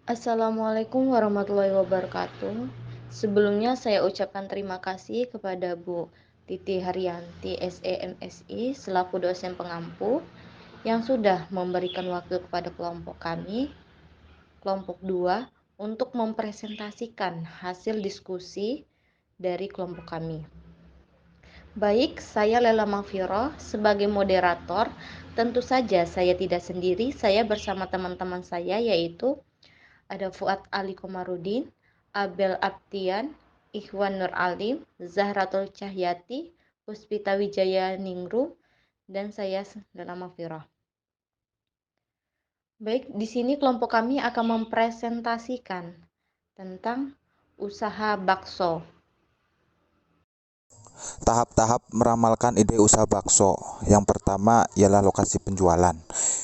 Assalamualaikum warahmatullahi wabarakatuh. Sebelumnya saya ucapkan terima kasih kepada Bu Titi Haryanti SEMSI selaku dosen pengampu yang sudah memberikan waktu kepada kelompok kami, kelompok 2, untuk mempresentasikan hasil diskusi dari kelompok kami. Baik, saya Lela Mafiro sebagai moderator. Tentu saja saya tidak sendiri, saya bersama teman-teman saya yaitu ada Fuad Ali Komarudin, Abel Aptian, Ikhwan Nur Alim, Zahratul Cahyati, Puspita Wijaya Ningrum, dan saya Lela Mafiro. Baik, di sini kelompok kami akan mempresentasikan tentang usaha bakso. Tahap-tahap meramalkan ide usaha bakso. Yang pertama ialah lokasi penjualan.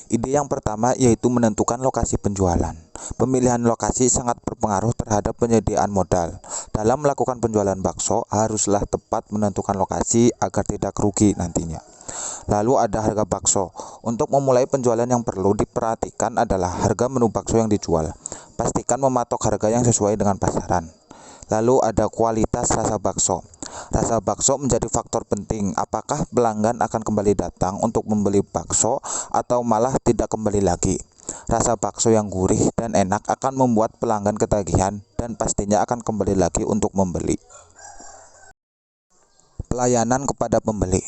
Ide yang pertama yaitu menentukan lokasi penjualan. Pemilihan lokasi sangat berpengaruh terhadap penyediaan modal. Dalam melakukan penjualan bakso, haruslah tepat menentukan lokasi agar tidak rugi nantinya. Lalu ada harga bakso. Untuk memulai penjualan yang perlu diperhatikan adalah harga menu bakso yang dijual. Pastikan mematok harga yang sesuai dengan pasaran. Lalu ada kualitas rasa bakso. Rasa bakso menjadi faktor penting. Apakah pelanggan akan kembali datang untuk membeli bakso atau malah tidak kembali lagi? Rasa bakso yang gurih dan enak akan membuat pelanggan ketagihan dan pastinya akan kembali lagi untuk membeli. Pelayanan kepada pembeli.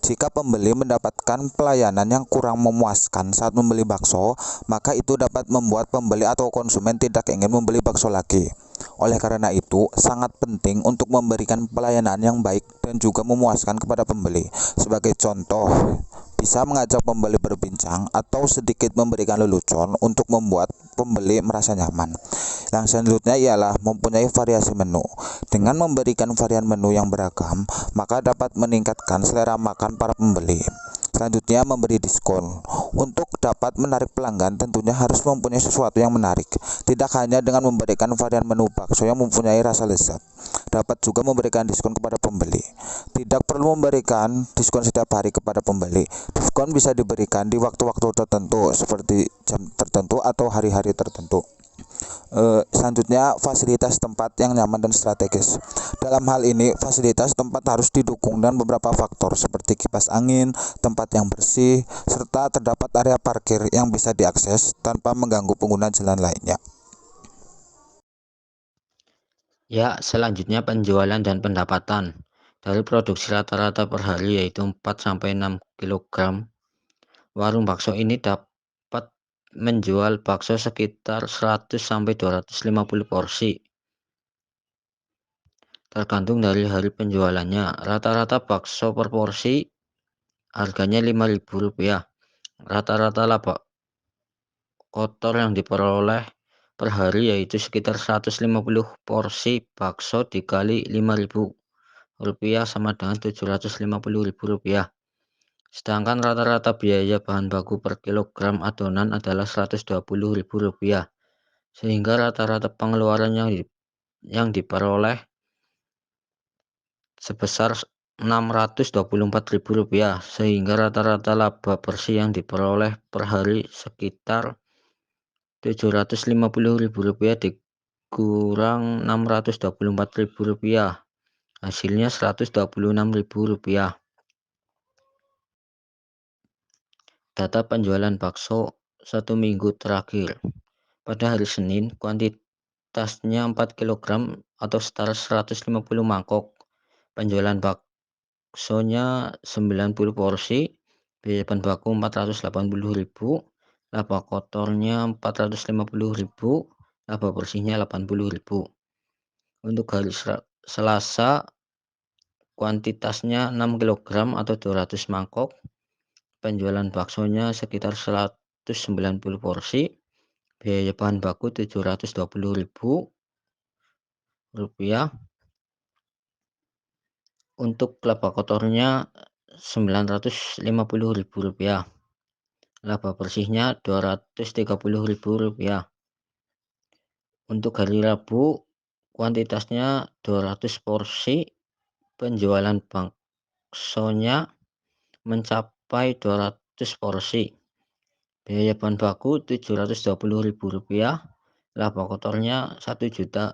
Jika pembeli mendapatkan pelayanan yang kurang memuaskan saat membeli bakso, maka itu dapat membuat pembeli atau konsumen tidak ingin membeli bakso lagi. Oleh karena itu, sangat penting untuk memberikan pelayanan yang baik dan juga memuaskan kepada pembeli. Sebagai contoh, bisa mengajak pembeli berbincang atau sedikit memberikan lelucon untuk membuat pembeli merasa nyaman. Yang selanjutnya ialah mempunyai variasi menu. Dengan memberikan varian menu yang beragam, maka dapat meningkatkan selera makan para pembeli. Selanjutnya, memberi diskon. Untuk dapat menarik pelanggan, tentunya harus mempunyai sesuatu yang menarik. Tidak hanya dengan memberikan varian menu bakso yang mempunyai rasa lezat, dapat juga memberikan diskon kepada pembeli. Tidak perlu memberikan diskon setiap hari kepada pembeli. Diskon bisa diberikan di waktu-waktu tertentu seperti jam tertentu atau hari-hari tertentu. Selanjutnya, fasilitas tempat yang nyaman dan strategis. Dalam hal ini, fasilitas tempat harus didukung dengan beberapa faktor seperti kipas angin, tempat yang bersih, serta terdapat area parkir yang bisa diakses tanpa mengganggu pengguna jalan lainnya. Ya, selanjutnya penjualan dan pendapatan. Dari produksi rata-rata per hari yaitu 4-6 kg, warung bakso ini dapat menjual bakso sekitar 100-250 porsi. Tergantung dari hari penjualannya. Rata-rata bakso per porsi harganya Rp5.000. Rata-rata laba kotor yang diperoleh per hari yaitu sekitar 150 porsi bakso dikali Rp5.000 sama dengan Rp750.000. Sedangkan rata-rata biaya bahan baku per kilogram adonan adalah Rp120.000, sehingga rata-rata pengeluaran yang diperoleh sebesar Rp624.000, sehingga rata-rata laba bersih yang diperoleh per hari sekitar Rp750.000 dikurang Rp624.000, hasilnya Rp126.000. Data penjualan bakso 1 minggu terakhir. Pada hari Senin, kuantitasnya 4 kg atau setara 150 mangkok. Penjualan baksonya 90 porsi, biaya bahan baku Rp480.000, laba kotornya Rp450.000, laba bersihnya Rp80.000. Untuk hari Selasa, kuantitasnya 6 kg atau 200 mangkok. Penjualan baksonya sekitar 190 porsi, biaya bahan baku Rp720.000. Untuk laba kotornya Rp950.000, laba bersihnya Rp230.000. Untuk hari Rabu, kuantitasnya 200 porsi, penjualan baksonya mencapai 200 porsi, biaya bahan baku Rp720.000, laba kotornya 1 juta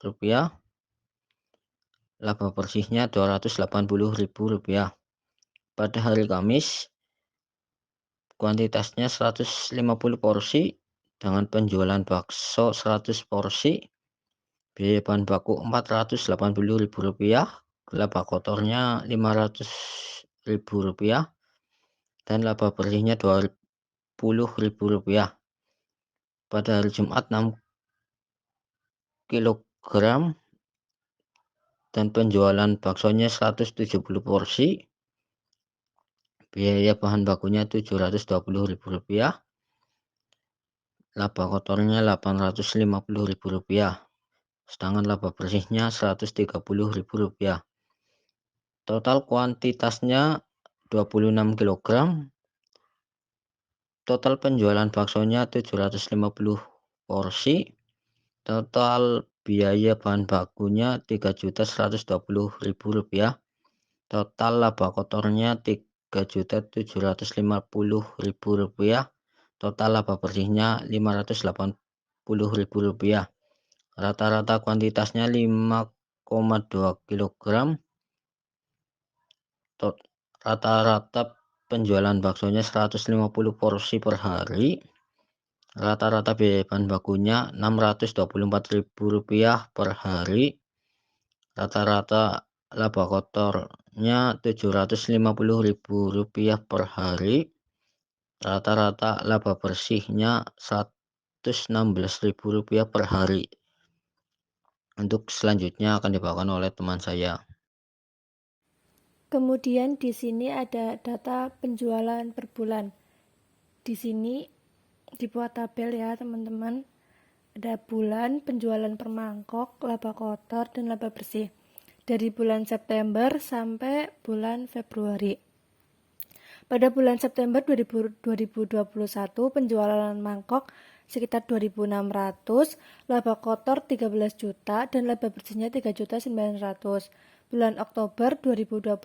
rupiah, laba bersihnya 280.000 rupiah. Pada hari Kamis, kuantitasnya 150 porsi dengan penjualan bakso 100 porsi, biaya bahan baku 480.000 rupiah, laba kotornya 500.000 rupiah, dan laba bersihnya 20.000 rupiah. Pada hari Jumat 6 kilogram dan penjualan baksonya 170 porsi, biaya bahan bakunya 720.000 rupiah, laba kotornya 850.000 rupiah, sedangkan laba bersihnya 130.000 rupiah. Total kuantitasnya 26 kilogram. Total penjualan baksonya 750 porsi. Total biaya bahan bakunya 3.120.000 rupiah. Total laba kotornya 3.750.000 rupiah. Total laba bersihnya 580.000 rupiah. Rata-rata kuantitasnya 5,2 kilogram. Rata-rata penjualan baksonya 150 porsi per hari. Rata-rata biaya bahan bakunya 624.000 rupiah per hari. Rata-rata laba kotornya 750.000 rupiah per hari. Rata-rata laba bersihnya 116.000 rupiah per hari. Untuk selanjutnya akan dibawakan oleh teman saya. Kemudian di sini ada data penjualan per bulan. Di sini dibuat tabel ya teman-teman. Ada bulan, penjualan per mangkok, laba kotor, dan laba bersih. Dari bulan September sampai bulan Februari. Pada bulan September 2021 penjualan mangkok sekitar 2.600, laba kotor 13 juta dan laba bersihnya 3.900. Bulan Oktober 2021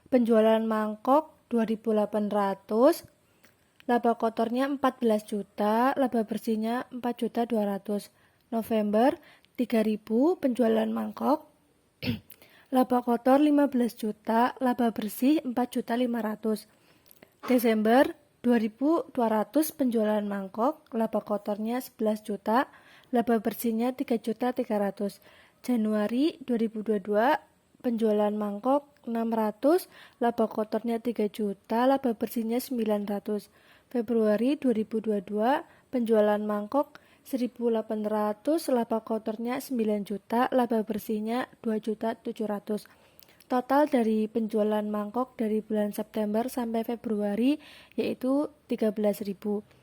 penjualan mangkok 2.800, laba kotornya 14 juta, laba bersihnya 4.200. November 3.000 penjualan mangkok, laba kotor 15 juta, laba bersih 4.500. Desember 2.200 penjualan mangkok, laba kotornya 11 juta, laba bersihnya 3.300. Januari 2022 penjualan mangkok 600, laba kotornya 3 juta, laba bersihnya 900. Februari 2022 penjualan mangkok 1.800, laba kotornya 9 juta, laba bersihnya 2.700. Total dari penjualan mangkok dari bulan September sampai Februari yaitu 13.000.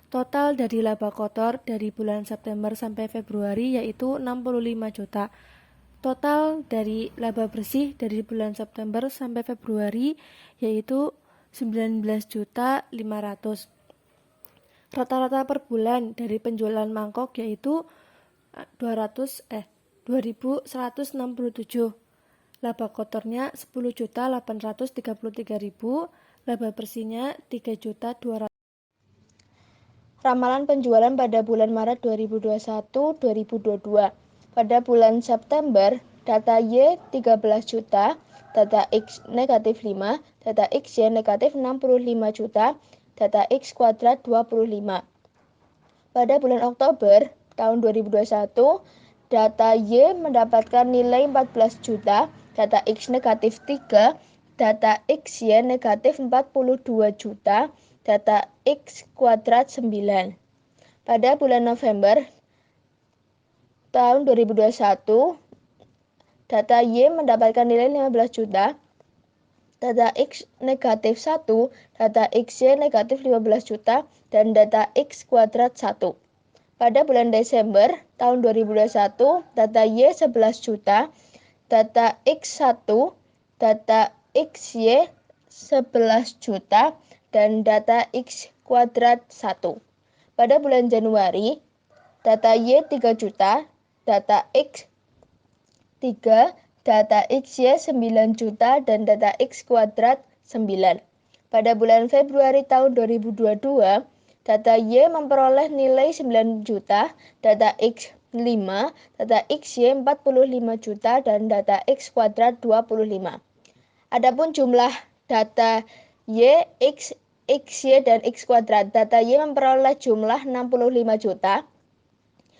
Total dari laba kotor dari bulan September sampai Februari yaitu 65 juta. Total dari laba bersih dari bulan September sampai Februari yaitu 19.500. Rata-rata per bulan dari penjualan mangkok yaitu 2.167. Laba kotornya 10.833.000, laba bersihnya 3.200.000. Ramalan penjualan pada bulan Maret 2021-2022. Pada bulan September, data Y 13 juta, data X negatif 5, data XY negatif 65 juta, data X kuadrat 25. Pada bulan Oktober tahun 2021, data Y mendapatkan nilai 14 juta, data X negatif 3, data XY negatif 42 juta, data X kuadrat 9. Pada bulan November tahun 2021, data Y mendapatkan nilai 15 juta, data X negatif 1, data XY negatif 15 juta, dan data X kuadrat 1. Pada bulan Desember tahun 2021, data Y 11 juta, data X 1, data XY 11 juta, dan data X kuadrat 1. Pada bulan Januari, data Y 3 juta, data X 3, data XY 9 juta, dan data X kuadrat 9. Pada bulan Februari tahun 2022, data Y memperoleh nilai 9 juta, data X 5, data XY 45 juta, dan data X kuadrat 25. Adapun jumlah data Y, X, XY, dan X kuadrat. Data Y memperoleh jumlah 65 juta,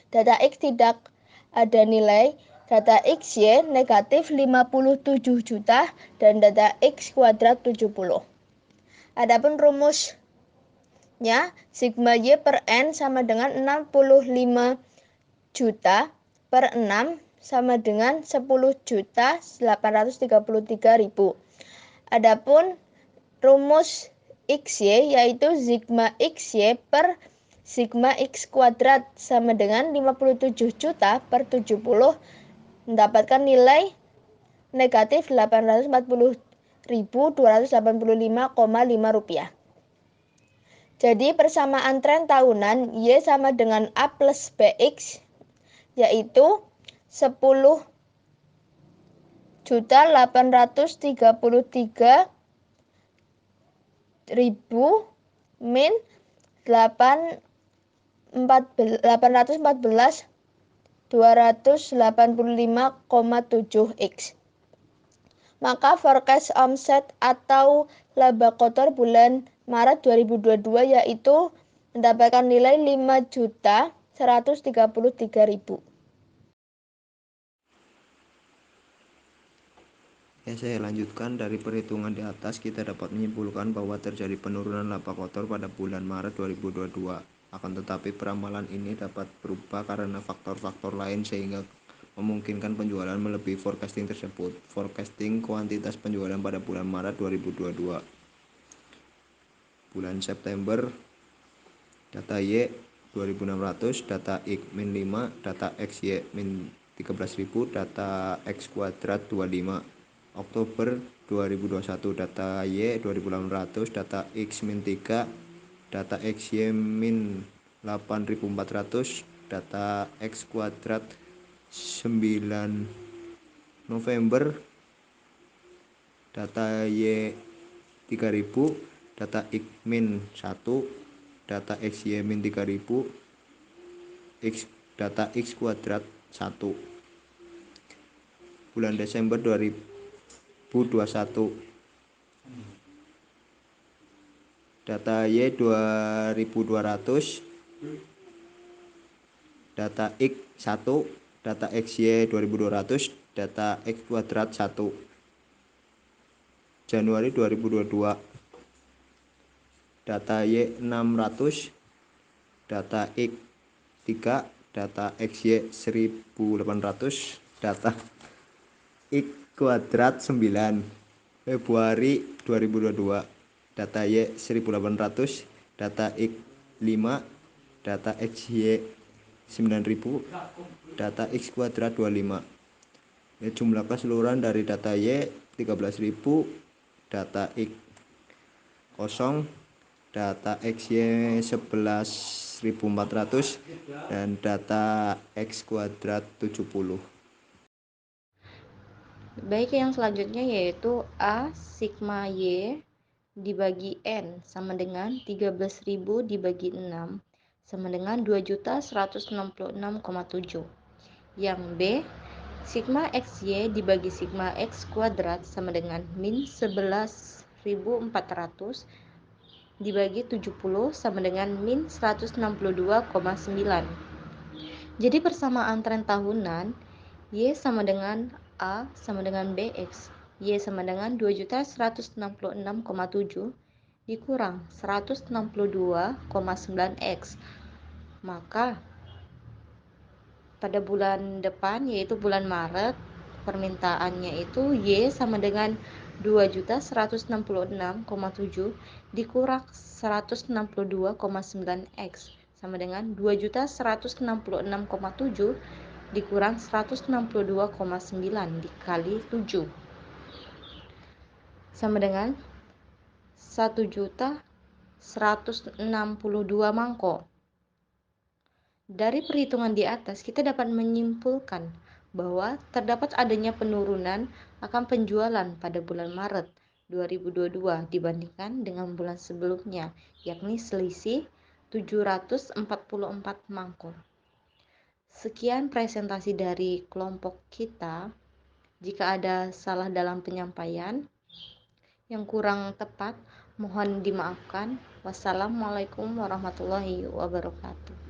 data X tidak ada nilai, data XY negatif 57 juta, dan data X kuadrat 70. Adapun rumusnya, sigma Y per N sama dengan 65 juta per 6 sama dengan 10.833.000. Adapun rumus XY yaitu sigma XY per sigma X kuadrat sama dengan 57 juta per 70 mendapatkan nilai negatif 840.285,5 rupiah. Jadi persamaan tren tahunan Y sama dengan A plus BX yaitu 10.833.000 min 814.285,7 X. Maka forecast omset atau laba kotor bulan Maret 2022 yaitu mendapatkan nilai 5.133.000. Saya lanjutkan. Dari perhitungan di atas kita dapat menyimpulkan bahwa terjadi penurunan laba kotor pada bulan Maret 2022. Akan tetapi peramalan ini dapat berubah karena faktor-faktor lain sehingga memungkinkan penjualan melebihi forecasting tersebut. Forecasting kuantitas penjualan pada bulan Maret 2022. Bulan September data Y 2600, data X min 5, data XY min 13.000, data X kuadrat 25. Oktober 2021 data Y 2800, data X min 3, data XY min 8400, data X kuadrat 9. November data Y 3000, data X min 1, data XY min 3000, data X kuadrat 1. Bulan Desember 2021 data Y 2200, data X 1, data XY 2200, data X kuadrat 1. Januari 2022 data Y 600, data X 3, data XY 1800, data X kuadrat 9. Februari 2022 data Y 1800, data X 5, data XY 9000, data X kuadrat 25. Jumlah keseluruhan dari data Y 13.000, data X 0, data XY 11.400, dan data X kuadrat 70. Baik, yang selanjutnya yaitu A sigma Y dibagi N sama dengan 13.000 dibagi 6 sama dengan 2.166,7. Yang B sigma XY dibagi sigma X kuadrat sama dengan min 11.400 dibagi 70 sama dengan min 162,9. Jadi persamaan tren tahunan Y sama dengan A sama dengan BX, Y sama dengan 2.166,7 dikurang 162,9X. Maka pada bulan depan yaitu bulan Maret permintaannya itu Y sama dengan 2.166,7 dikurang 162,9X sama dengan 2.166,7 dikurang 162,9 dikali 7 sama dengan 1.162 mangkok. Dari perhitungan di atas kita dapat menyimpulkan bahwa terdapat adanya penurunan akan penjualan pada bulan Maret 2022 dibandingkan dengan bulan sebelumnya, yakni selisih 744 mangkok. Sekian presentasi dari kelompok kita. Jika ada salah dalam penyampaian yang kurang tepat, mohon dimaafkan. Wassalamualaikum warahmatullahi wabarakatuh.